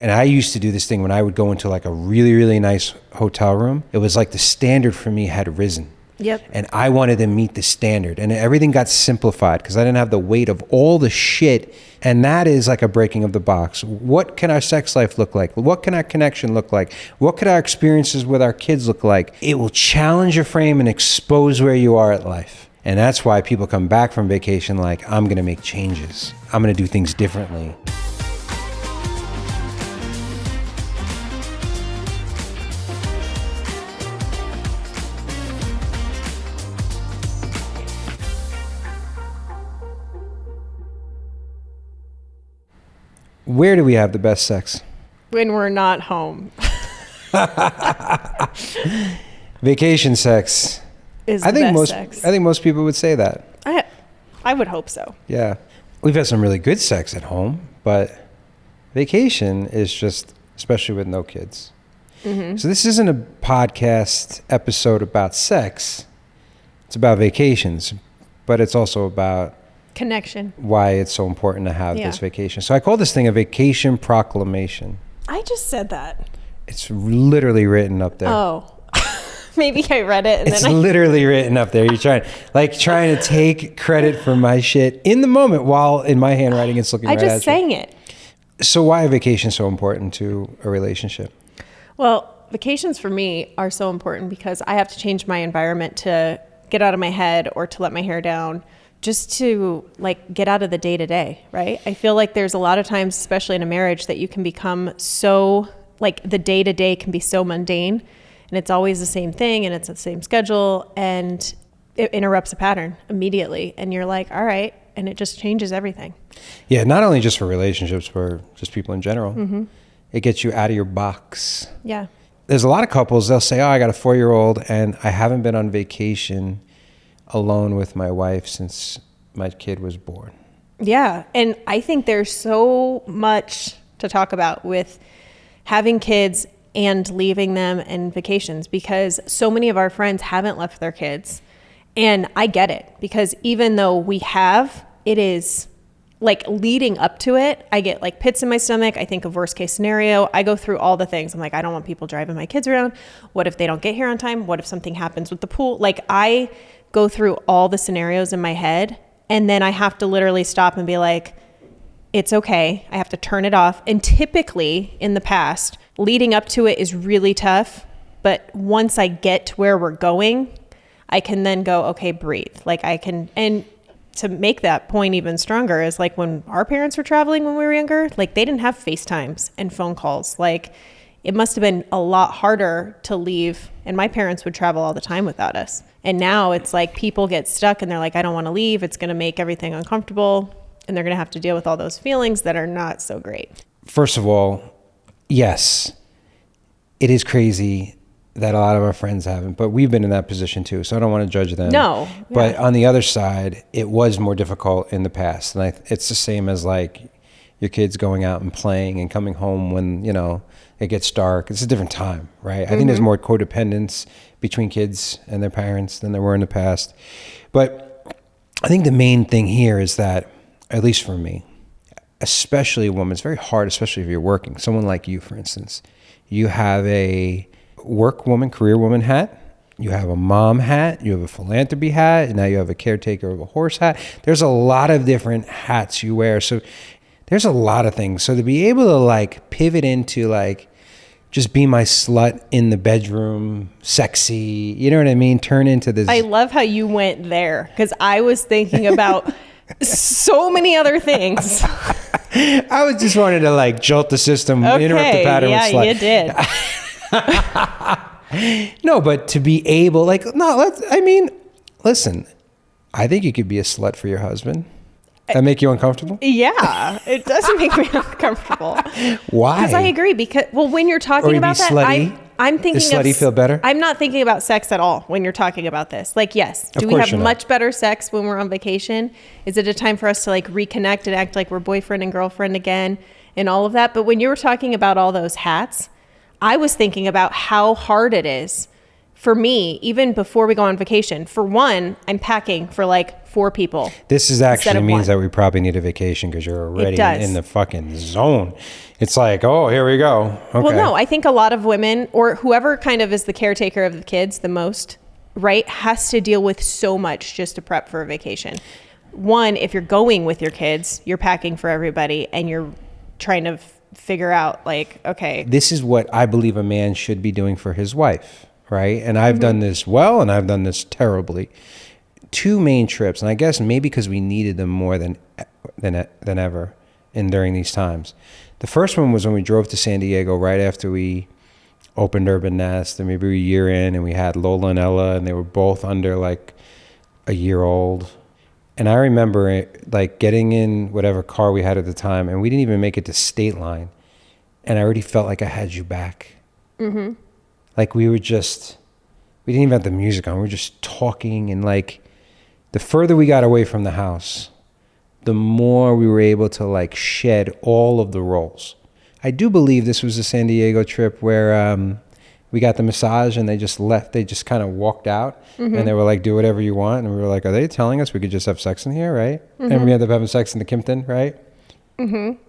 And I used to do this thing when I would go into like a really, really nice hotel room. It was like the standard for me had risen. Yep. And I wanted to meet the standard, and everything got simplified because I didn't have the weight of all the shit. And that is like a breaking of the box. What can our sex life look like? What can our connection look like? What could our experiences with our kids look like? It will challenge your frame and expose where you are at life. And that's why people come back from vacation like, I'm going to make changes. I'm going to do things differently. Where do we have the best sex? When we're not home. Vacation sex Is the best sex. I think most people would say that. I would hope so. Yeah. We've had some really good sex at home, but vacation is just, especially with no kids. Mm-hmm. So this isn't a podcast episode about sex. It's about vacations, but it's also about connection. Why it's so important to have this vacation. So I call this thing a vacation proclamation. I just said that. It's literally written up there. Oh. Maybe I read it and it's literally written up there. You're trying to take credit for my shit in the moment while in my handwriting it's looking right at you. I just sang it. So why are vacations so important to a relationship? Well, vacations for me are so important because I have to change my environment to get out of my head or to let my hair down, just to like get out of the day to day, right? I feel like there's a lot of times, especially in a marriage, that you can become so like the day to day can be so mundane and it's always the same thing and it's the same schedule and it interrupts a pattern immediately. And you're like, all right. And it just changes everything. Yeah. Not only just for relationships, for just people in general. Mm-hmm. It gets you out of your box. Yeah. There's a lot of couples, they'll say, oh, I got a 4-year-old and I haven't been on vacation alone with my wife since my kid was born. Yeah. And I think there's so much to talk about with having kids and leaving them and vacations because so many of our friends haven't left their kids. And I get it because even though we have, it is like leading up to it, I get like pits in my stomach. I think of worst case scenario. I go through all the things. I'm like, I don't want people driving my kids around. What if they don't get here on time? What if something happens with the pool? Like I go through all the scenarios in my head and then I have to literally stop and be like, it's okay. I have to turn it off. And typically in the past, leading up to it is really tough. But once I get to where we're going, I can then go, okay, breathe. Like I can, and to make that point even stronger is like when our parents were traveling when we were younger, like they didn't have FaceTimes and phone calls. Like it must have been a lot harder to leave. And my parents would travel all the time without us. And now it's like people get stuck and they're like, I don't want to leave. It's going to make everything uncomfortable. And they're going to have to deal with all those feelings that are not so great. First of all, yes, it is crazy that a lot of our friends haven't, but we've been in that position too. So I don't want to judge them. No. Yeah. But on the other side, it was more difficult in the past. And it's the same as like your kids going out and playing and coming home when, you know, it gets dark. It's a different time, right? I think there's more codependence between kids and their parents than there were in the past. But I think the main thing here is that, at least for me, especially a woman, it's very hard, especially if you're working. Someone like you, for instance, you have a work woman, career woman hat, you have a mom hat, you have a philanthropy hat, and now you have a caretaker of a horse hat. There's a lot of different hats you wear. So there's a lot of things. So to be able to like pivot into like, just be my slut in the bedroom, sexy, you know what I mean? Turn into this. I love how you went there because I was thinking about so many other things. I was just wanting to like jolt the system, interrupt the pattern with slut. Yeah, you did. No, but to be able, listen, I think you could be a slut for your husband. That make you uncomfortable? Yeah, it doesn't make me uncomfortable. Why? Because I agree. Because when you're talking about that, I'm thinking Does slutty feel better? I'm not thinking about sex at all when you're talking about this. Like, yes, do we have much better sex when we're on vacation? Is it a time for us to like reconnect and act like we're boyfriend and girlfriend again and all of that? But when you were talking about all those hats, I was thinking about how hard it is for me, even before we go on vacation. For one, I'm packing for like 4 people. This is actually means one. that we probably need a vacation because you're already does. in the fucking zone. It's like, oh, here we go. Okay. Well, no, I think a lot of women, or whoever kind of is the caretaker of the kids the most, right, has to deal with so much just to prep for a vacation. One, if you're going with your kids, you're packing for everybody and you're trying to figure out like, okay. This is what I believe a man should be doing for his wife, right? And I've done this well and I've done this terribly. 2 main trips, and I guess maybe because we needed them more than ever during these times. The first one was when we drove to San Diego right after we opened Urban Nest, and maybe a year in, and we had Lola and Ella, and they were both under like a year old. And I remember like getting in whatever car we had at the time, and we didn't even make it to State Line, and I already felt like I had you back. Mm-hmm. Like we didn't even have the music on. We were just talking, and like the further we got away from the house, the more we were able to like shed all of the roles. I do believe this was a San Diego trip where we got the massage and they just left. They just kind of walked out and they were like, do whatever you want. And we were like, are they telling us we could just have sex in here, right? And we ended up having sex in the Kimpton, right?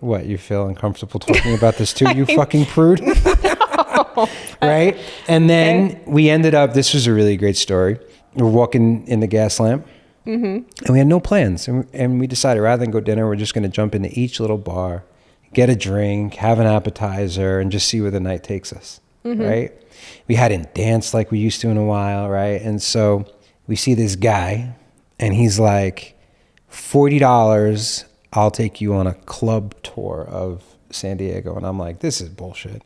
What, you feel uncomfortable talking about this too, you fucking prude? No. Right? And then we ended up, this was a really great story. We're walking in the gas lamp. And we had no plans. And we decided rather than go dinner, we're just going to jump into each little bar, get a drink, have an appetizer, and just see where the night takes us, right? We hadn't danced like we used to in a while, right? And so we see this guy, and he's like, $40, I'll take you on a club tour of San Diego. And I'm like, this is bullshit.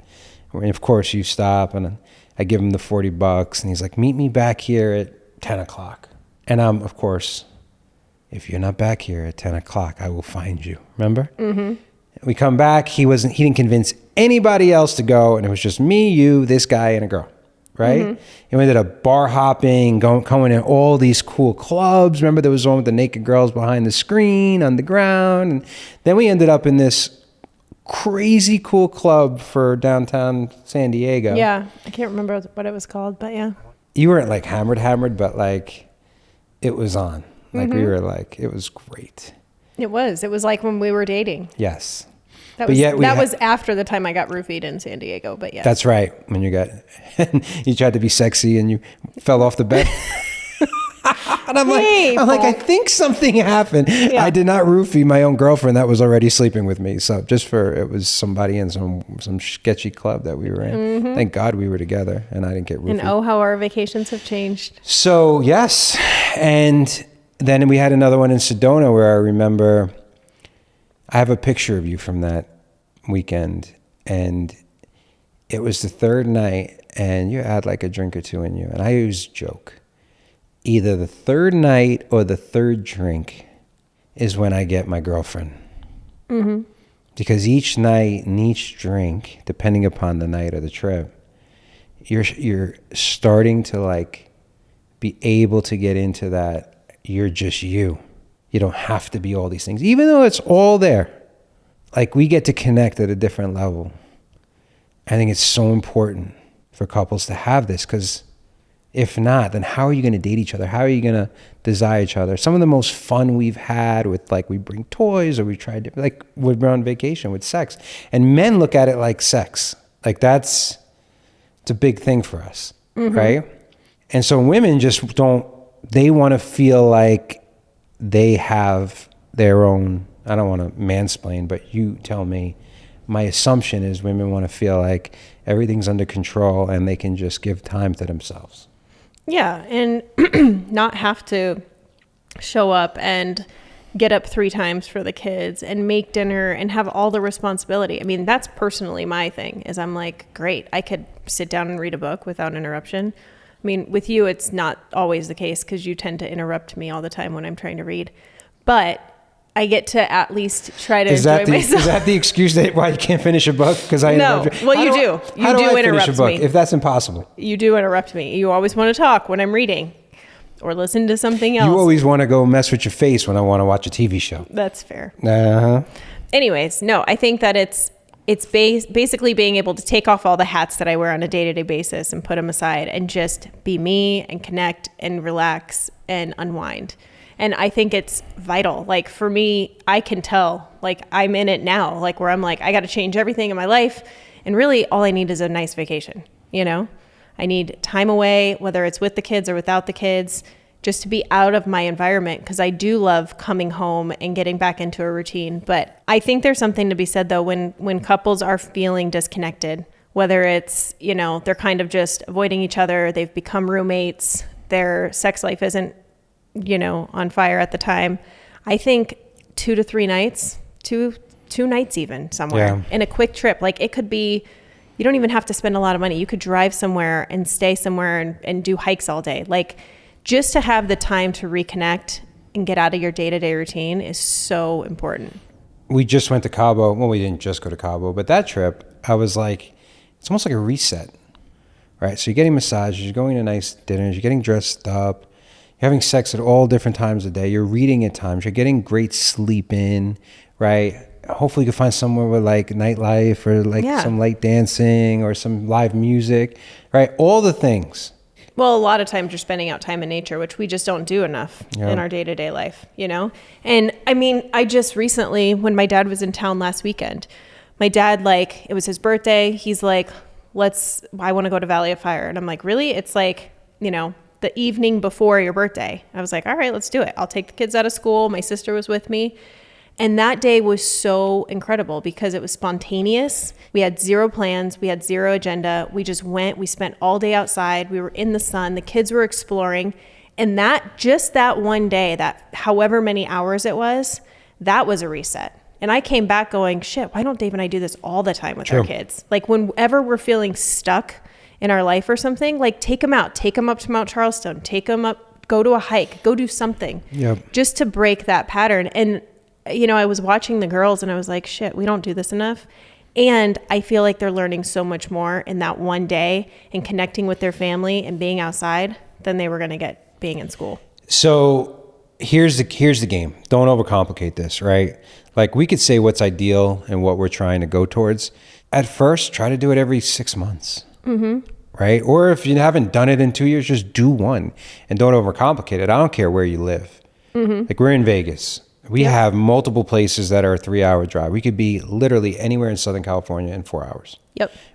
And of course, you stop, and I give him the $40, and he's like, meet me back here at 10 o'clock. And I'm, of course, if you're not back here at 10 o'clock, I will find you. Remember? We come back. He didn't convince anybody else to go. And it was just me, you, this guy, and a girl. Right? And we ended up bar hopping, going in all these cool clubs. Remember there was one with the naked girls behind the screen on the ground. And then we ended up in this crazy cool club for downtown San Diego. Yeah. I can't remember what it was called, but yeah. You weren't like hammered, but like it was on. Like we were like, it was great. It was like when we were dating. Yes. That was after the time I got roofied in San Diego, but yes. That's right. When you tried to be sexy and you fell off the bed. And I'm like, I think something happened. Yeah. I did not roofie my own girlfriend that was already sleeping with me. So it was somebody in some sketchy club that we were in. Thank God we were together and I didn't get roofied. And oh, how our vacations have changed. So yes. And then we had another one in Sedona where I remember I have a picture of you from that weekend, and it was the 3rd night, and you had like a drink or 2 in you. And I always joke, either the 3rd night or the 3rd drink is when I get my girlfriend. Because each night and each drink, depending upon the night or the trip, you're starting to like be able to get into that. You're just you. You don't have to be all these things, even though it's all there. Like we get to connect at a different level. I think it's so important for couples to have this, because if not, then how are you going to date each other? How are you going to desire each other? Some of the most fun we've had with like, we bring toys or we tried to, like we're on vacation with sex, and men look at it like sex. Like it's a big thing for us. Right? And so women just they want to feel like they have their own, I don't want to mansplain, but you tell me. My assumption is women want to feel like everything's under control and they can just give time to themselves. Yeah, and not have to show up and get up 3 times for the kids and make dinner and have all the responsibility. I mean, that's personally my thing, is I'm like, great, I could sit down and read a book without interruption. I mean, with you, it's not always the case because you tend to interrupt me all the time when I'm trying to read. But I get to at least try to enjoy myself. Is that the excuse why you can't finish a book? Because I no. Well, you do. You do interrupt me. If that's impossible. You do interrupt me. You always want to talk when I'm reading or listen to something else. You always want to go mess with your face when I want to watch a TV show. That's fair. Uh-huh. Anyways, no, I think that it's basically being able to take off all the hats that I wear on a day-to-day basis and put them aside and just be me and connect and relax and unwind. And I think it's vital. Like for me, I can tell, like I'm in it now, like where I'm like, I got to change everything in my life. And really all I need is a nice vacation. You know, I need time away, whether it's with the kids or without the kids, just to be out of my environment. Because I do love coming home and getting back into a routine. But I think there's something to be said though, when couples are feeling disconnected, whether it's, you know, they're kind of just avoiding each other, they've become roommates, their sex life isn't, you know, on fire at the time. I think 2 to 3 nights, two nights even somewhere in a quick trip. Like it could be, you don't even have to spend a lot of money. You could drive somewhere and stay somewhere and do hikes all day. Like just to have the time to reconnect and get out of your day-to-day routine is so important. We just went to Cabo. Well, we didn't just go to Cabo, but that trip, I was like, it's almost like a reset, right? So you're getting massages, you're going to nice dinners, you're getting dressed up, you're having sex at all different times of the day, you're reading at times, you're getting great sleep in, right? Hopefully you can find somewhere with like nightlife or like some light dancing or some live music, right? All the things. Well, a lot of times you're spending out time in nature, which we just don't do enough in our day-to-day life, you know? And I mean, I just recently, when my dad was in town last weekend, my dad, like, it was his birthday. He's like, I want to go to Valley of Fire. And I'm like, really? It's like, you know, the evening before your birthday. I was like, all right, let's do it. I'll take the kids out of school. My sister was with me. And that day was so incredible because it was spontaneous. We had 0 plans. We had 0 agenda. We just went. We spent all day outside. We were in the sun. The kids were exploring. And that one day, that however many hours it was, that was a reset. And I came back going, shit, why don't Dave and I do this all the time with our kids? Like whenever we're feeling stuck in our life or something, like take them out, take them up to Mount Charleston, take them up, go to a hike, go do something just to break that pattern. And you know, I was watching the girls and I was like, shit, we don't do this enough. And I feel like they're learning so much more in that one day and connecting with their family and being outside than they were going to get being in school. So here's the game. Don't overcomplicate this, right? Like we could say what's ideal and what we're trying to go towards. At first, try to do it every 6 months, right? Or if you haven't done it in 2 years, just do one and don't overcomplicate it. I don't care where you live. Like we're in Vegas. We have multiple places that are a 3-hour drive. We could be literally anywhere in Southern California in 4 hours.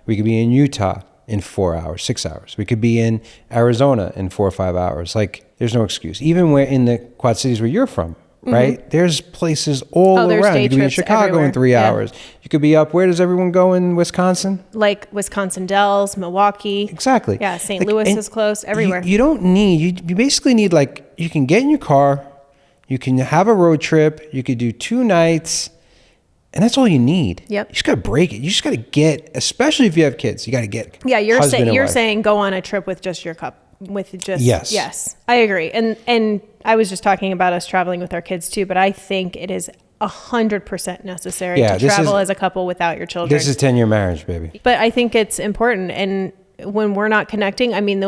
We could be in Utah in 4 hours, 6 hours. We could be in Arizona in 4 or 5 hours. Like there's no excuse. Even where in the Quad Cities where you're from, right? There's places all around. You could be in Chicago everywhere. In 3 hours. You could be up. Where does everyone go in Wisconsin? Like Wisconsin Dells, Milwaukee. Exactly. Yeah, St. Louis is close. Everywhere. You don't need. You basically need like you can get in your car. You can have a road trip. You could do 2 nights, and that's all you need. You just got to break it. You just got to get, especially if you have kids, you got to get. Yeah, you're saying go on a trip with just your yes, I agree. And I was just talking about us traveling with our kids too, but I think it is 100% necessary to travel as a couple without your children. This is 10-year marriage, baby. But I think it's important, and when we're not connecting, I mean,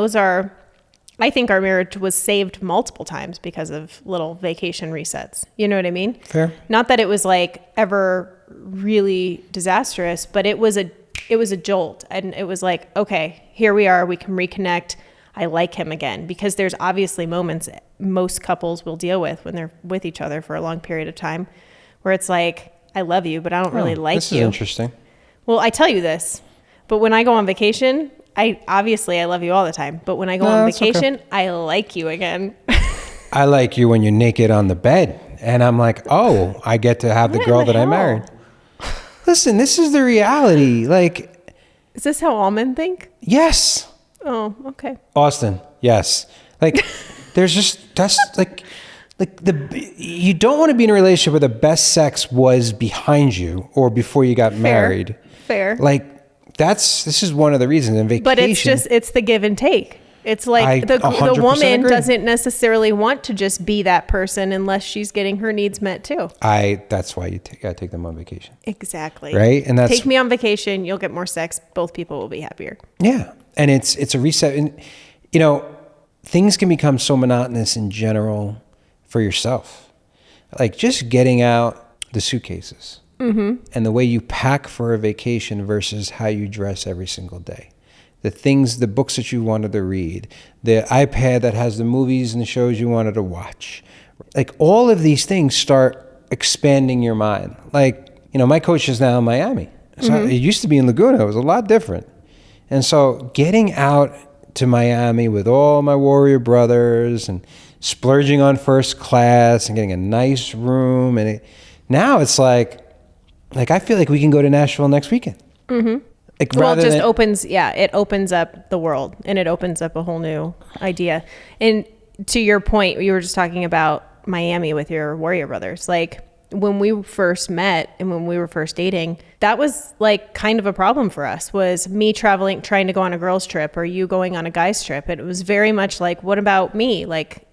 I think our marriage was saved multiple times because of little vacation resets. You know what I mean? Fair. Not that it was like ever really disastrous, but it was a jolt. And it was like, okay, here we are. We can reconnect. I like him again. Because there's obviously moments most couples will deal with when they're with each other for a long period of time where it's like, I love you, but I don't really like you. This is interesting. Well, I tell you this, but when I go on vacation, I love you all the time, but when I go on vacation, I like you again. I like you when you're naked on the bed, and I'm like, oh, I get to have the girl that I married. Listen, this is the reality. Like, is this how all men think? Yes. Oh, okay. Austin, yes. Like, there's just that's like you don't want to be in a relationship where the best sex was behind you or before you got married. Fair. Like. This is one of the reasons in vacation. But it's the give and take. It's like the woman doesn't necessarily want to just be that person unless she's getting her needs met too. That's why you gotta take them on vacation. Exactly. Right? And take me on vacation, you'll get more sex. Both people will be happier. Yeah. And it's a reset. And you know, things can become so monotonous in general for yourself. Like just getting out the suitcases. And the way you pack for a vacation versus how you dress every single day. The books that you wanted to read, the iPad that has the movies and the shows you wanted to watch, Like all of these things start expanding your mind. Like, my coach is now in Miami. So it used to be in Laguna. It was a lot different. And so getting out to Miami with all my warrior brothers and splurging on first class and getting a nice room. And now it's like I feel like we can go to Nashville next weekend. Like Well, it just it opens up the world, and it opens up a whole new idea. And to your point, you were just talking about Miami with your warrior brothers. Like when we first met and when we were first dating, that was like kind of a problem for us, was me traveling, trying to go on a girls trip, or you going on a guys trip. It was very much like, what about me? Like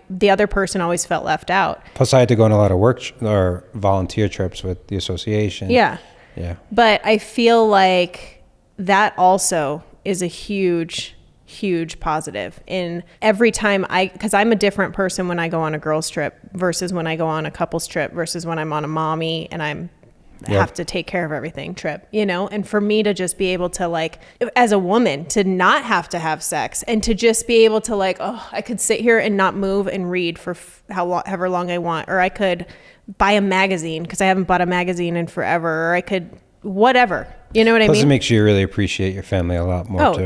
the other person always felt left out. Plus I had to go on a lot of work or volunteer trips with the association. Yeah. But I feel like that also is a huge positive in every time because I'm a different person when I go on a girls trip versus when I go on a couples trip versus when I'm on a mommy and have to take care of everything trip, and for me to just be able to, like, as a woman, to not have to have sex and to just be able to, like, I could sit here and not move and read for however long I want, or I could buy a magazine because I haven't bought a magazine in forever, or I could whatever, you know what I mean? Plus it makes you really appreciate your family a lot more too.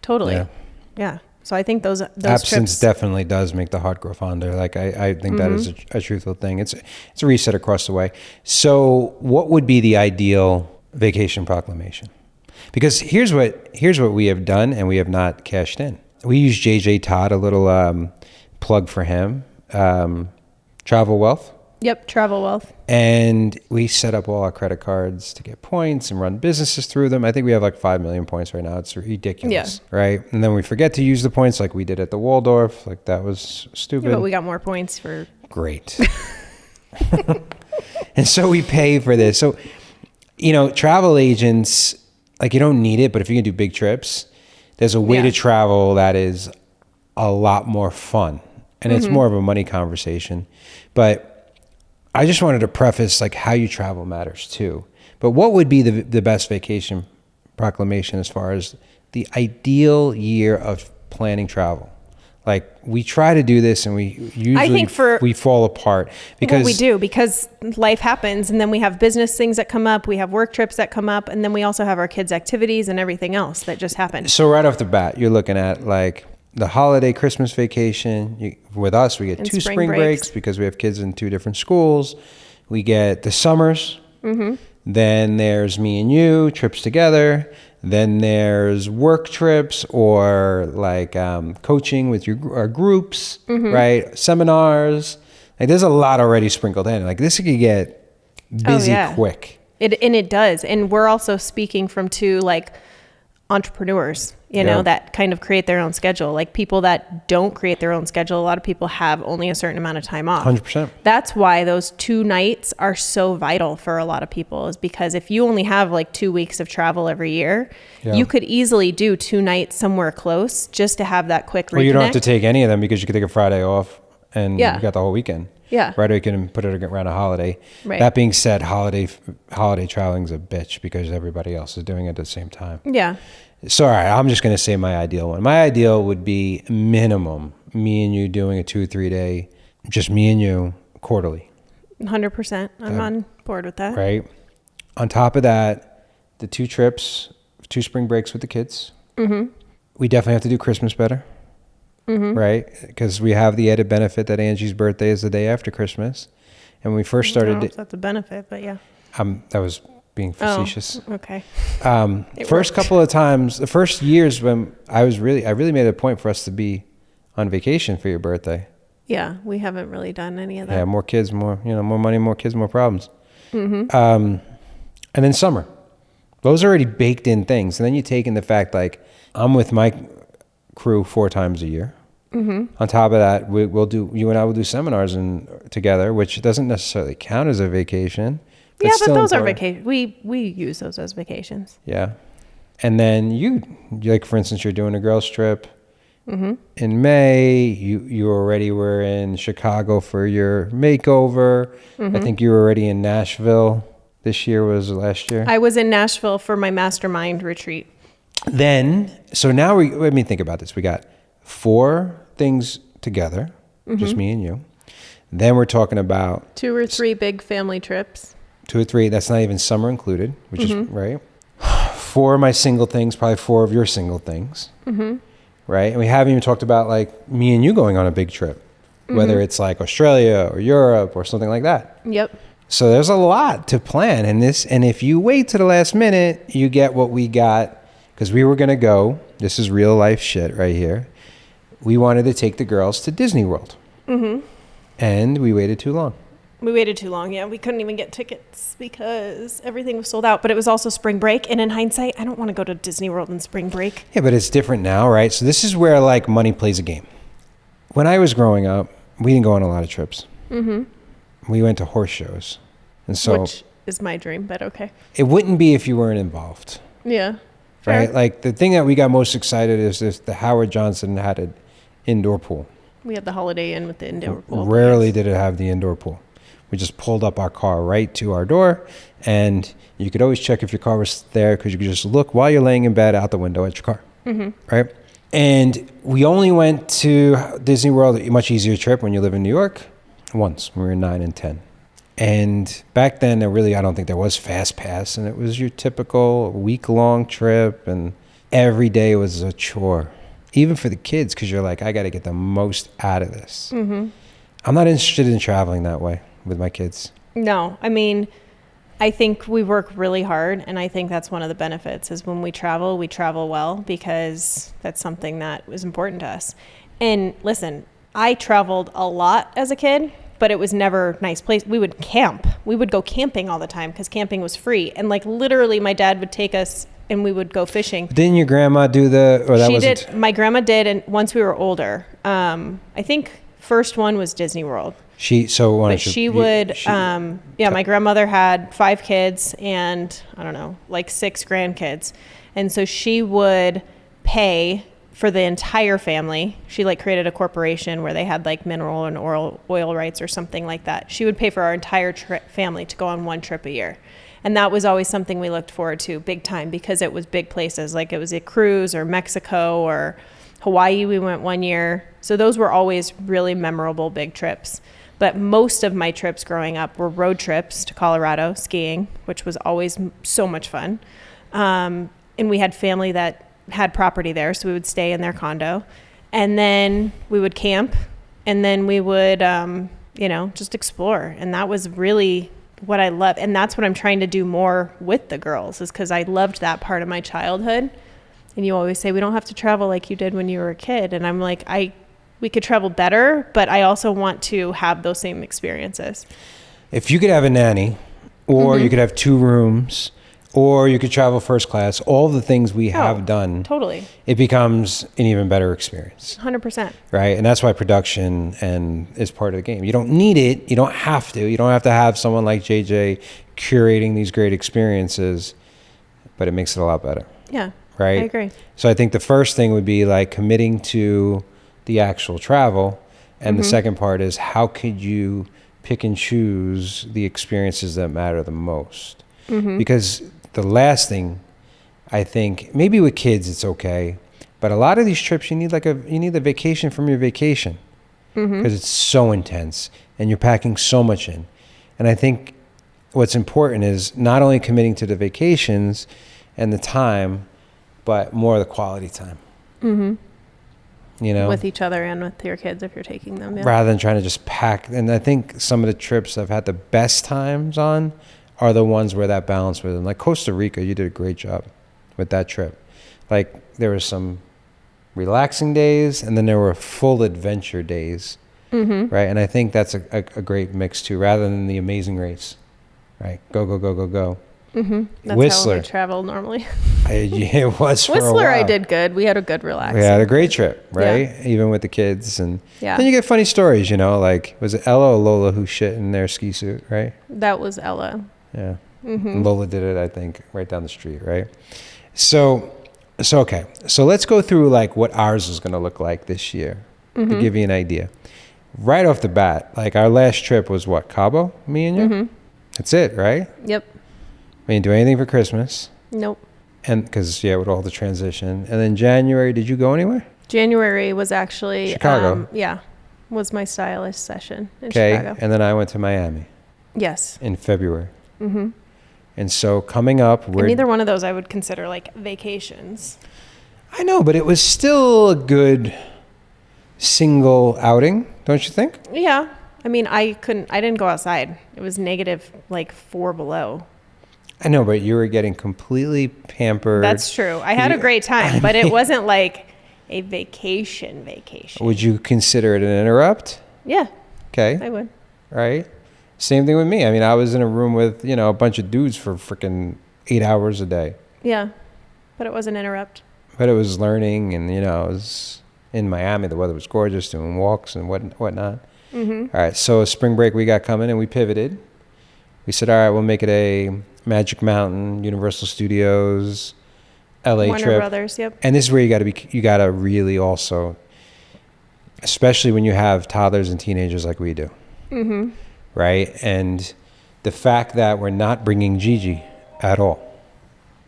Totally. Yeah. So I think those absence trips definitely does make the heart grow fonder. Like I think that is a truthful thing. It's a reset across the way. So what would be the ideal vacation proclamation? Because here's what we have done and we have not cashed in. We use JJ Todd, a little plug for him. Travel Wealth. Yep, Travel Wealth. And we set up all our credit cards to get points and run businesses through them. I think we have like 5 million points right now. It's ridiculous, right? And then we forget to use the points like we did at the Waldorf. Like that was stupid. Yeah, but we got more points for... Great. And so we pay for this. So, travel agents, like you don't need it, but if you can do big trips, there's a way to travel that is a lot more fun. And it's more of a money conversation. But I just wanted to preface like how you travel matters too. But what would be the best vacation proclamation as far as the ideal year of planning travel? Like we try to do this and we usually we fall apart because we do, because life happens, and then we have business things that come up, we have work trips that come up, and then we also have our kids' activities and everything else that just happen. So right off the bat, you're looking at like the holiday Christmas vacation. With us, we get 2 spring breaks because we have kids in 2 different schools. We get the summers. Then there's me and you, trips together. Then there's work trips or like coaching with our groups, right? Seminars. Like there's a lot already sprinkled in. Like this could get busy quick. It does. And we're also speaking from 2 like entrepreneurs, that kind of create their own schedule. Like people that don't create their own schedule, a lot of people have only a certain amount of time off. 100%. That's why those 2 nights are so vital for a lot of people, is because if you only have like 2 weeks of travel every year, you could easily do 2 nights somewhere close just to have that quick reconnect. Well, you don't have to take any of them because you could take a Friday off and you got the whole weekend. Yeah. Right, or you can put it around a holiday. Right. That being said, holiday traveling's a bitch because everybody else is doing it at the same time. Yeah. So, all right, I'm just going to say my ideal one. My ideal would be minimum me and you doing a 2-3 day, just me and you, quarterly. 100%. I'm on board with that. Right. On top of that, the 2 trips, 2 spring breaks with the kids. We definitely have to do Christmas better. Right? Because we have the added benefit that Angie's birthday is the day after Christmas. And when we first started... I don't know if that's a benefit, but yeah. That was being facetious. Oh, okay. First couple of times, the first years when I really made a point for us to be on vacation for your birthday. Yeah, we haven't really done any of that. Yeah, more kids, more money, more kids, more problems. And then summer. Those are already baked in things. And then you take in the fact, like, I'm with my crew 4 times a year. On top of that, you and I will do seminars together, which doesn't necessarily count as a vacation. But those are vacations. We use those as vacations. Yeah. And then you like, for instance, you're doing a girls trip in May. You already were in Chicago for your makeover. I think you were already in Nashville. This year was last year. I was in Nashville for my mastermind retreat. So now think about this. We got 4 things together, just me and you. Then we're talking about 2 or 3 big family trips. 2 or 3. That's not even summer included, which is right. 4 of my single things, probably 4 of your single things. Right. And we haven't even talked about like me and you going on a big trip, whether it's like Australia or Europe or something like that. Yep. So there's a lot to plan in this. And if you wait to the last minute, you get what we got, because we were going to go. This is real life shit right here. We wanted to take the girls to Disney World. And we waited too long. We waited too long. Yeah, we couldn't even get tickets because everything was sold out. But it was also spring break. And in hindsight, I don't want to go to Disney World in spring break. Yeah, but it's different now, right? So this is where like money plays a game. When I was growing up, we didn't go on a lot of trips. We went to horse shows. And so Which is my dream, but okay. it wouldn't be if you weren't involved. Yeah. Fair. Right? Like the thing that we got most excited is this, the Howard Johnson had an indoor pool. We had the Holiday Inn with the indoor pool. Rarely did it have the indoor pool. We just pulled up our car right to our door, and you could always check if your car was there because you could just look while you're laying in bed out the window at your car. Right? And we only went to Disney World, a much easier trip when you live in New York, once when we were 9 and 10. And back then, I don't think there was Fast Pass, and it was your typical week-long trip, and every day was a chore, even for the kids, because you're like, I got to get the most out of this. I'm not interested in traveling that way with my kids. No, I mean, I think we work really hard, and I think that's one of the benefits is when we travel well because that's something that was important to us. And listen, I traveled a lot as a kid, but it was never nice place. We would camp. We would go camping all the time because camping was free. And like literally my dad would take us and we would go fishing. Didn't your grandma do She did. My grandma did. And once we were older, I think first one was Disney World. My grandmother had 5 kids and I don't know, like 6 grandkids. And so she would pay for the entire family. She like created a corporation where they had like mineral and oil rights or something like that. She would pay for our entire family to go on one trip a year. And that was always something we looked forward to big time because it was big places. Like it was a cruise or Mexico or Hawaii. We went one year. So those were always really memorable big trips. But most of my trips growing up were road trips to Colorado skiing, which was always so much fun. And we had family that had property there, so we would stay in their condo, and then we would camp, and then we would just explore. And that was really what I loved, and that's what I'm trying to do more with the girls, is because I loved that part of my childhood. And you always say we don't have to travel like you did when you were a kid, and I'm like, we could travel better, but I also want to have those same experiences. If you could have a nanny, or you could have 2 rooms, or you could travel first class, all the things we have done, totally, it becomes an even better experience. 100%. Right? And that's why production is part of the game. You don't need it. You don't have to. You don't have to have someone like JJ curating these great experiences, but it makes it a lot better. Yeah. Right? I agree. So I think the first thing would be like committing to the actual travel. And the second part is how could you pick and choose the experiences that matter the most? Because the last thing, I think, maybe with kids it's okay, but a lot of these trips you need a vacation from your vacation because it's so intense and you're packing so much in. And I think what's important is not only committing to the vacations and the time, but more of the quality time. With each other and with your kids if you're taking them. Yeah. Rather than trying to just pack. And I think some of the trips I've had the best times on are the ones where that balance with them. Like Costa Rica, you did a great job with that trip. Like there were some relaxing days and then there were full adventure days. Right? And I think that's a great mix too, rather than the amazing race. Right? Go, go, go, go, go. That's Whistler. how I travel normally. It was for Whistler, a while. I did good. We had a good relaxing. We had a great trip, right? Yeah. Even with the kids. And yeah. then you get funny stories, like, was it Ella or Lola who shit in their ski suit, right? That was Ella. Yeah. And Lola did it, I think, right down the street, right? So okay. So let's go through like what ours is going to look like this year to give you an idea. Right off the bat, like our last trip was what, Cabo, me and you? That's it, right? Yep. We didn't do anything for Christmas. Nope. And because, with all the transition. And then January, did you go anywhere? January was actually... Chicago. Yeah. was my stylist session in Okay. Chicago. And then I went to Miami Yes. in February. Mm-hmm. And so coming up, And neither one of those I would consider like vacations. I know, but it was still a good single outing, don't you think? Yeah. I mean, I didn't go outside. It was negative like 4 below. I know, but you were getting completely pampered. That's true. I had a great time, but it wasn't like a vacation. Would you consider it an interrupt? Yeah, Okay. I would. Right? Same thing with me. I mean, I was in a room with, a bunch of dudes for freaking 8 hours a day. Yeah, but it was an interrupt. But it was learning, and, it was in Miami. The weather was gorgeous, doing walks and whatnot. Mm-hmm. All right, so spring break we got coming, and we pivoted. We said, all right, we'll make it a Magic Mountain, Universal Studios, LA Warner trip. Brothers, yep. And this is where you got to really also, especially when you have toddlers and teenagers like we do. Mm-hmm. Right? And the fact that we're not bringing Gigi at all.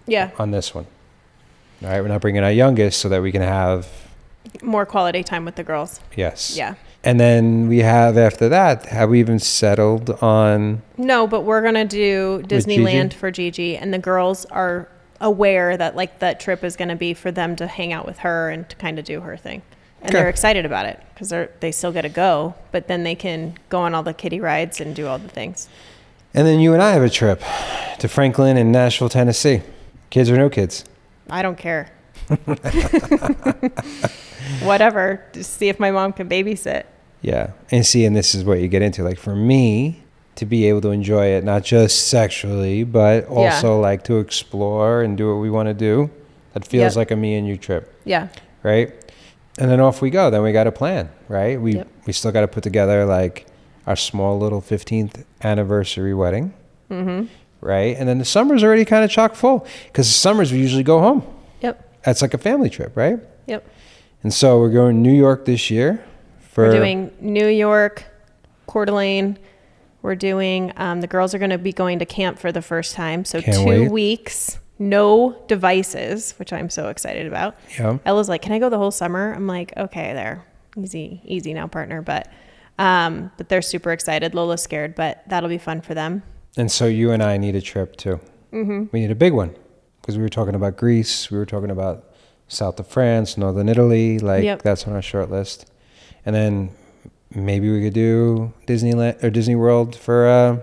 Yeah. On this one. All right, we're not bringing our youngest so that we can have more quality time with the girls. Yes. Yeah. And then we have, after that, have we even settled on? No, but we're going to do Disneyland for Gigi, and the girls are aware that like that trip is going to be for them to hang out with her and to kind of do her thing. And they're excited about it because they still get to go, but then they can go on all the kiddie rides and do all the things. And then you and I have a trip to Franklin and Nashville, Tennessee. Kids or no kids? I don't care. Whatever. Just see if my mom can babysit. Yeah. And this is what you get into. Like for me, to be able to enjoy it, not just sexually, but also like to explore and do what we want to do. That feels like a me and you trip. Yeah. Right? And then off we go. Then we got a plan, right? We still got to put together like our small little 15th anniversary wedding. Mm-hmm. Right? And then the summer's already kind of chock full because the summers we usually go home. Yep. That's like a family trip, right? Yep. And so we're going to New York this year. We're doing New York, Coeur d'Alene. We're doing, the girls are going to be going to camp for the first time. So Can't 2 wait. weeks, no devices, which I'm so excited about. Yeah. Ella's like, can I go the whole summer? I'm like, okay, there. Easy now, partner. But they're super excited. Lola's scared, but that'll be fun for them. And so you and I need a trip too. Mm-hmm. We need a big one because we were talking about Greece. We were talking about south of France, northern Italy. That's on our short list. And then maybe we could do Disneyland or Disney World for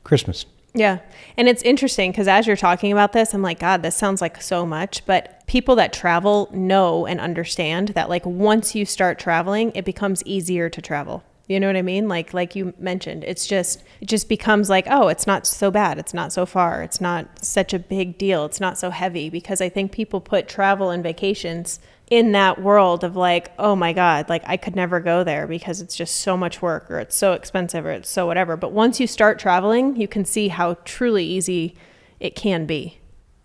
Christmas. Yeah. And it's interesting because as you're talking about this, I'm like, God, this sounds like so much. But people that travel know and understand that like once you start traveling, it becomes easier to travel. You know what I mean? Like you mentioned, it just becomes like, oh, it's not so bad. It's not so far. It's not such a big deal. It's not so heavy because I think people put travel and vacations in that world of like, oh my God, like I could never go there because it's just so much work or it's so expensive or it's so whatever. But once you start traveling, you can see how truly easy it can be.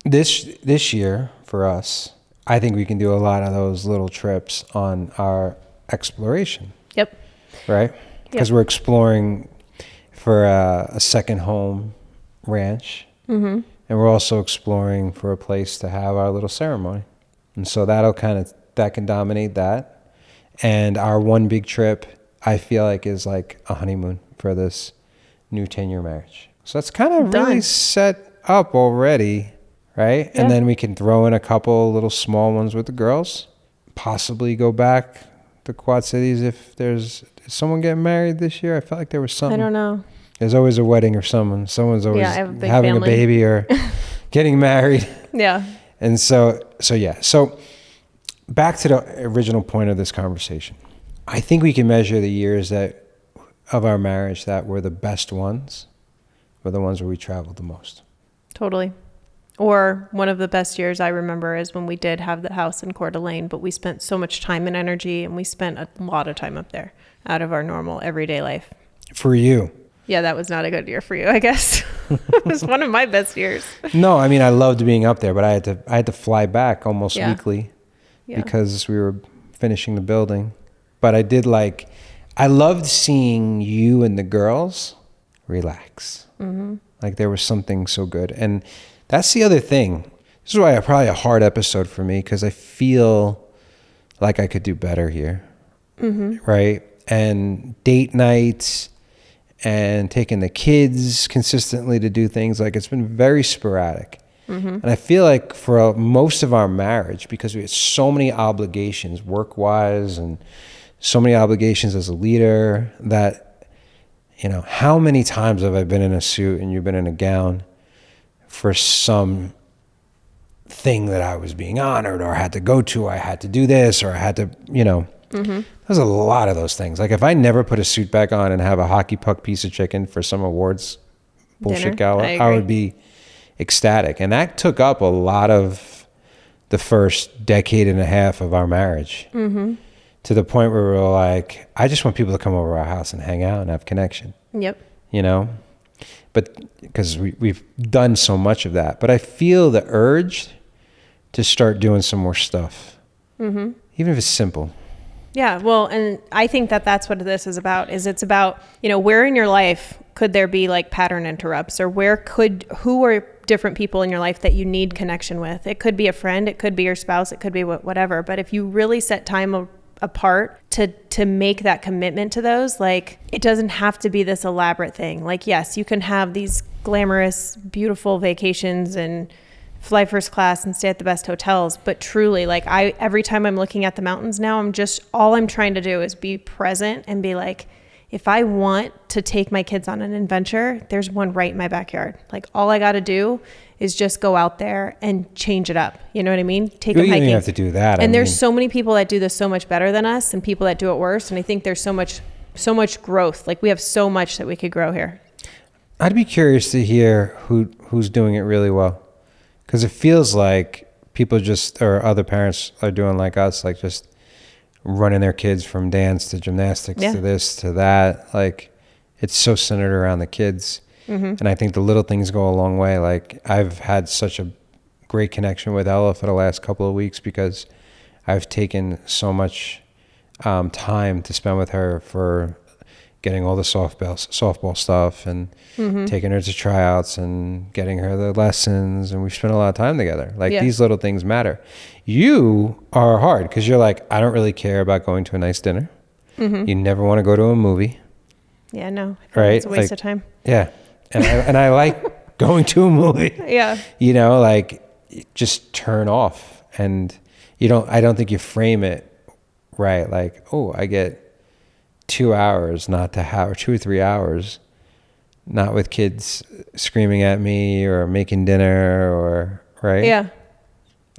This year for us, I think we can do a lot of those little trips on our exploration. Yep. Right? Because we're exploring for a second home ranch. Mm-hmm. And we're also exploring for a place to have our little ceremony. And so that can dominate that. And our one big trip, I feel like, is like a honeymoon for this new 10-year marriage. So that's kind of really set up already, right? Yeah. And then we can throw in a couple little small ones with the girls. Possibly go back to Quad Cities if is someone getting married this year? I felt like there was something. I don't know. There's always a wedding or someone's always having family. A baby or getting married. Yeah. And so back to the original point of this conversation. I think we can measure the years of our marriage that were the best ones were the ones where we traveled the most. Totally. Or one of the best years I remember is when we did have the house in Coeur d'Alene, but we spent so much time and energy and we spent a lot of time up there out of our normal everyday life. For you. Yeah, that was not a good year for you, I guess. It was one of my best years. No, I mean, I loved being up there, but I had to fly back almost weekly because we were finishing the building. But I loved seeing you and the girls relax. Mm-hmm. Like there was something so good. And that's the other thing. This is why probably a hard episode for me because I feel like I could do better here. Mm-hmm. Right? and date nights and taking the kids consistently to do things. Like, it's been very sporadic. And I feel like for most of our marriage, because we had so many obligations work-wise and so many obligations as a leader, that, you know, how many times have I been in a suit and you've been in a gown for some thing that I was being honored, or I had to go to, or I had to do this, or I had to, you know, there's a lot of those things. Like, if I never put a suit back on and have a hockey puck piece of chicken for some awards bullshit gala, I would be ecstatic. And that took up a lot of the first decade and a half of our marriage, to the point where we were like, I just want people to come over our house and hang out and have connection. Yep. You know, but because we've done so much of that, but I feel the urge to start doing some more stuff, even if it's simple. Yeah, well, and I think that that's what this is about, is it's about, you know, where in your life could there be like pattern interrupts, or who are different people in your life that you need connection with? It could be a friend, it could be your spouse, it could be whatever. But if you really set time apart to make that commitment to those, like, it doesn't have to be this elaborate thing. Like, yes, you can have these glamorous, beautiful vacations and fly first class and stay at the best hotels, but truly, like, every time I'm looking at the mountains now, all I'm trying to do is be present and be like, if I want to take my kids on an adventure, there's one right in my backyard. Like, all I got to do is just go out there and change it up. You know what I mean? Take them hiking. You don't have to do that. And there's so many people that do this so much better than us, and people that do it worse. And I think there's so much growth. Like, we have so much that we could grow here. I'd be curious to hear who's doing it really well. Because it feels like people or other parents are doing like us, like just running their kids from dance to gymnastics to this to that. Like, it's so centered around the kids. And I think the little things go a long way. Like, I've had such a great connection with Ella for the last couple of weeks because I've taken so much time to spend with her for getting all the softball stuff and taking her to tryouts and getting her the lessons. And we've spent a lot of time together. Like, these little things matter. You are hard because you're like, I don't really care about going to a nice dinner. You never want to go to a movie. Yeah, no. Right? It's a waste of time. Yeah. And I like going to a movie. Yeah. You know, like, just turn off. And I don't think you frame it right. Like, oh, I get 2 hours not to have, or 2 or 3 hours not with kids screaming at me or making dinner, or right. Yeah.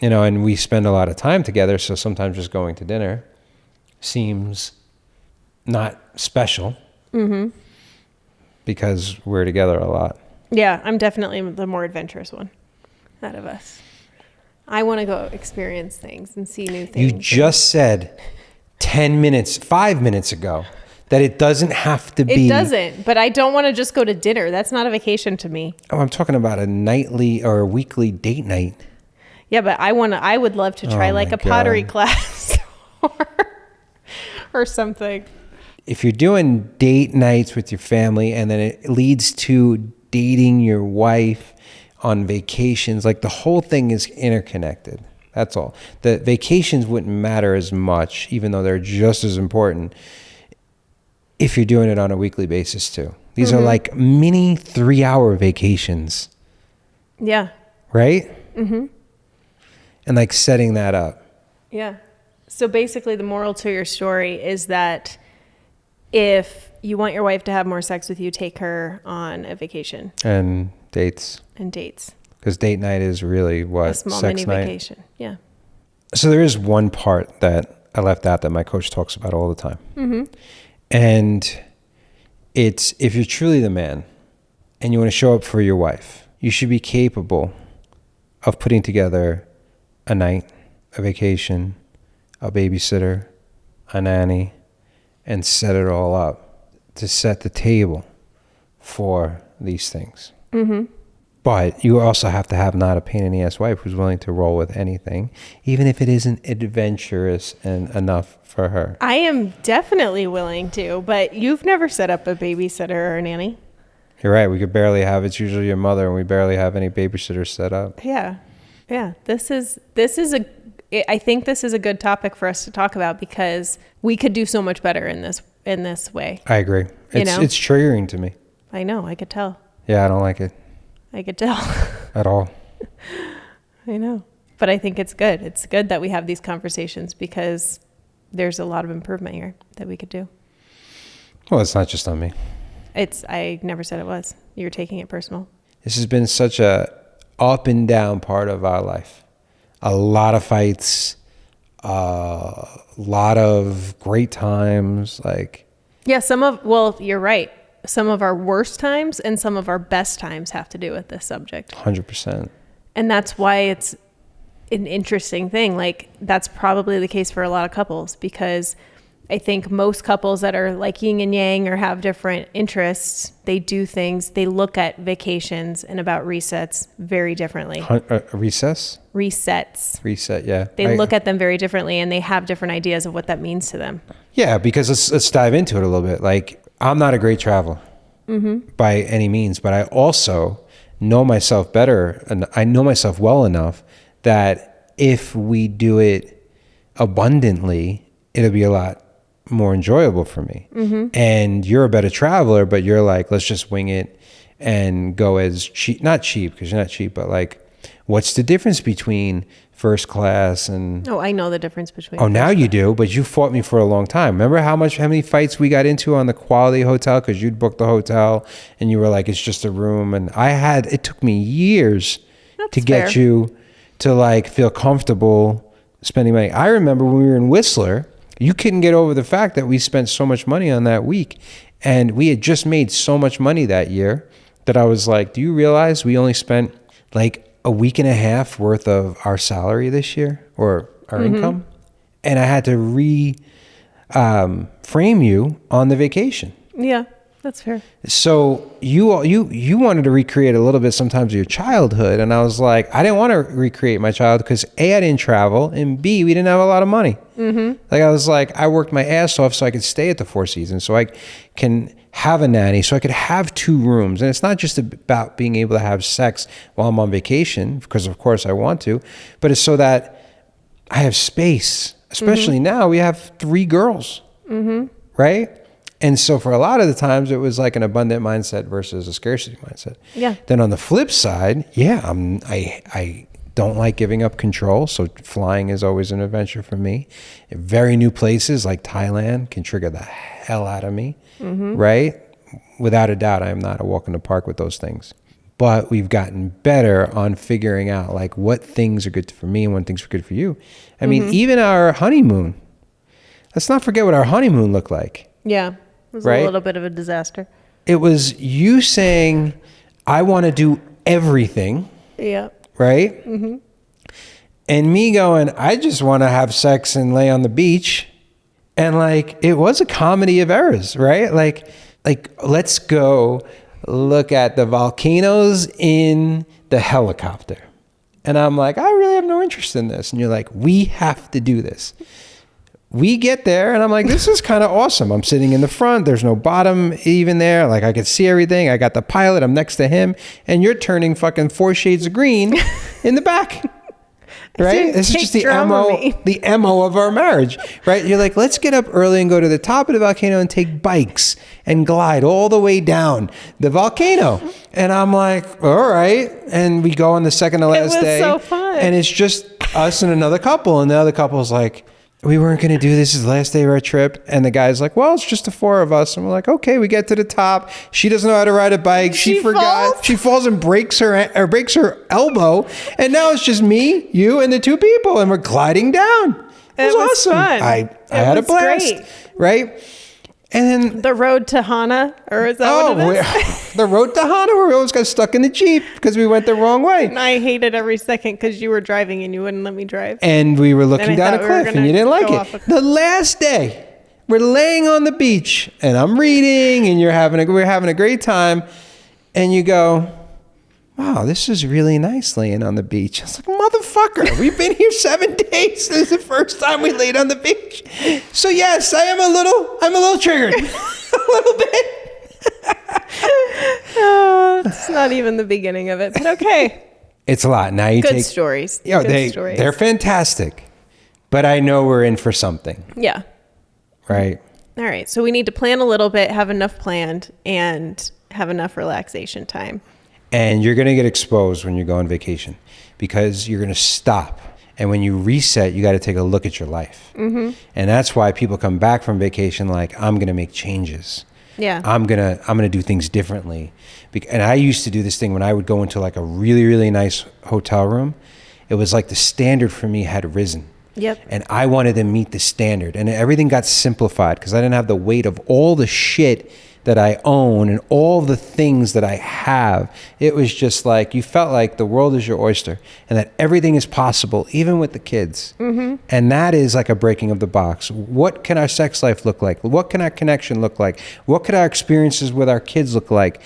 You know, and we spend a lot of time together, so sometimes just going to dinner seems not special because we're together a lot. Yeah, I'm definitely the more adventurous one out of us. I want to go experience things and see new things. You just said 5 minutes ago that it doesn't have to be. It doesn't, but I don't want to just go to dinner. That's not a vacation to me. Oh, I'm talking about a nightly or a weekly date night. Yeah, but I would love to try like a pottery class or something. If you're doing date nights with your family and then it leads to dating your wife on vacations, like, the whole thing is interconnected. That's all. The vacations wouldn't matter as much, even though they're just as important, if you're doing it on a weekly basis too. These are like mini 3-hour vacations. Yeah. Right? And like setting that up. Yeah. So basically the moral to your story is that if you want your wife to have more sex with you, take her on a vacation. And dates. Because date night is really what? A small sex mini night? vacation. Yeah. So there is one part that I left out that my coach talks about all the time. And it's, if you're truly the man and you want to show up for your wife, you should be capable of putting together a night, a vacation, a babysitter, a nanny, and set it all up to set the table for these things. But you also have to have not a pain in the ass wife who's willing to roll with anything, even if it isn't adventurous and enough for her. I am definitely willing to, but you've never set up a babysitter or a nanny. You're right. We could barely have, it's usually your mother, and we barely have any babysitters set up. Yeah. Yeah. I think this is a good topic for us to talk about because we could do so much better in this in this way. I agree. It's triggering to me. I know. I could tell. Yeah, I don't like it. I could tell. At all. I know. But I think it's good. It's good that we have these conversations because there's a lot of improvement here that we could do. Well, it's not just on me. I never said it was. You're taking it personal. This has been such a up and down part of our life. A lot of fights, a lot of great times. Yeah, you're right. Some of our worst times and some of our best times have to do with this subject. 100%. And that's why it's an interesting thing. That's probably the case for a lot of couples, because I think most couples that are like yin and yang or have different interests, they do things, they look at vacations and about resets very differently. Recess? Resets. Reset, yeah. They look at them very differently and they have different ideas of what that means to them. Yeah, because let's dive into it a little bit. I'm not a great traveler by any means, but I also know myself better, and I know myself well enough that if we do it abundantly, it'll be a lot more enjoyable for me. And you're a better traveler, but you're like, let's just wing it and go as cheap, not cheap because you're not cheap, but what's the difference between first class and... Oh, I know the difference between... Oh, now you do, but you fought me for a long time. Remember how many fights we got into on the quality hotel because you'd booked the hotel and you were like, it's just a room. And it took me years to get you to feel comfortable spending money. I remember when we were in Whistler, you couldn't get over the fact that we spent so much money on that week. And we had just made so much money that year that I was like, do you realize we only spent a week and a half worth of our salary this year or our income? And I had to frame you on the vacation. Yeah, that's fair. So you wanted to recreate a little bit sometimes of your childhood. And I was like, I didn't want to recreate my childhood because A, I didn't travel, and B, we didn't have a lot of money. I was like, I worked my ass off so I could stay at the Four Seasons, so I can have a nanny, so I could have 2 rooms. And it's not just about being able to have sex while I'm on vacation, because of course I want to, but it's so that I have space. Especially now we have 3 girls, right? And so for a lot of the times it was like an abundant mindset versus a scarcity mindset. Yeah. Then on the flip side, I don't like giving up control. So flying is always an adventure for me. Very new places like Thailand can trigger the hell out of me, right? Without a doubt, I am not a walk in the park with those things. But we've gotten better on figuring out what things are good for me and what things are good for you. I mean, even our honeymoon, let's not forget what our honeymoon looked like. Yeah. It was a little bit of a disaster. It was you saying, I want to do everything. Yeah. Right? And me going, I just want to have sex and lay on the beach. And it was a comedy of errors, right? Let's go look at the volcanoes in the helicopter. And I'm like, I really have no interest in this. And you're like, we have to do this. We get there and I'm like, this is kind of awesome. I'm sitting in the front. There's no bottom even there. I could see everything. I got the pilot. I'm next to him. And you're turning fucking 4 shades of green in the back. Right? This is just the MO of our marriage. Right? You're like, let's get up early and go to the top of the volcano and take bikes and glide all the way down the volcano. And I'm like, all right. And we go on the second to last day. It was so fun. And it's just us and another couple. And the other couple's like, we weren't going to do this. Is the last day of our trip. And the guy's like, well, it's just the 4 of us. And we're like, okay, we get to the top. She doesn't know how to ride a bike. She forgot. Falls? She falls and breaks her elbow. And now it's just me, you, and the 2 people. And we're gliding down. It was awesome. Fun. I had a blast. Great. Right? And then the road to Hana, or is that what it is? The road to Hana, where we almost got stuck in the Jeep because we went the wrong way. And I hated every second because you were driving and you wouldn't let me drive. And we were looking down a cliff and you didn't like it. The last day, we're laying on the beach and I'm reading and we're having a great time. And you go, wow, this is really nice laying on the beach. I was like, motherfucker, we've been here 7 days. This is the first time we laid on the beach. So yes, I'm a little triggered. A little bit. It's not even the beginning of it, but okay. It's a lot. Now you Good stories. They're fantastic. But I know we're in for something. Yeah. Right? All right. So we need to plan a little bit, have enough planned, and have enough relaxation time. And you're going to get exposed when you go on vacation because you're going to stop. And when you reset, you got to take a look at your life. Mm-hmm. And that's why people come back from vacation like, I'm going to make changes. Yeah. I'm gonna do things differently. And I used to do this thing when I would go into like a really, really nice hotel room. It was like the standard for me had risen. Yep. And I wanted to meet the standard. And everything got simplified because I didn't have the weight of all the shit that I own and all the things that I have. It was just like, you felt like the world is your oyster and that everything is possible, even with the kids. Mm-hmm. And that is like a breaking of the box. What can our sex life look like? What can our connection look like? What could our experiences with our kids look like?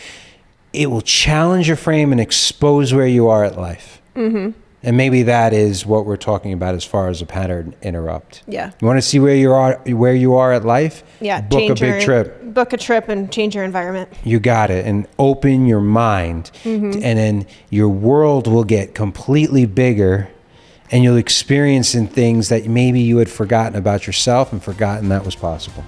It will challenge your frame and expose where you are at life. Mm-hmm. And maybe that is what we're talking about as far as a pattern interrupt. Yeah. You want to see where you are at life? Yeah. Book a big trip. Book a trip and change your environment. You got it. And open your mind. Mm-hmm. And then your world will get completely bigger and you'll experience in things that maybe you had forgotten about yourself and forgotten that was possible.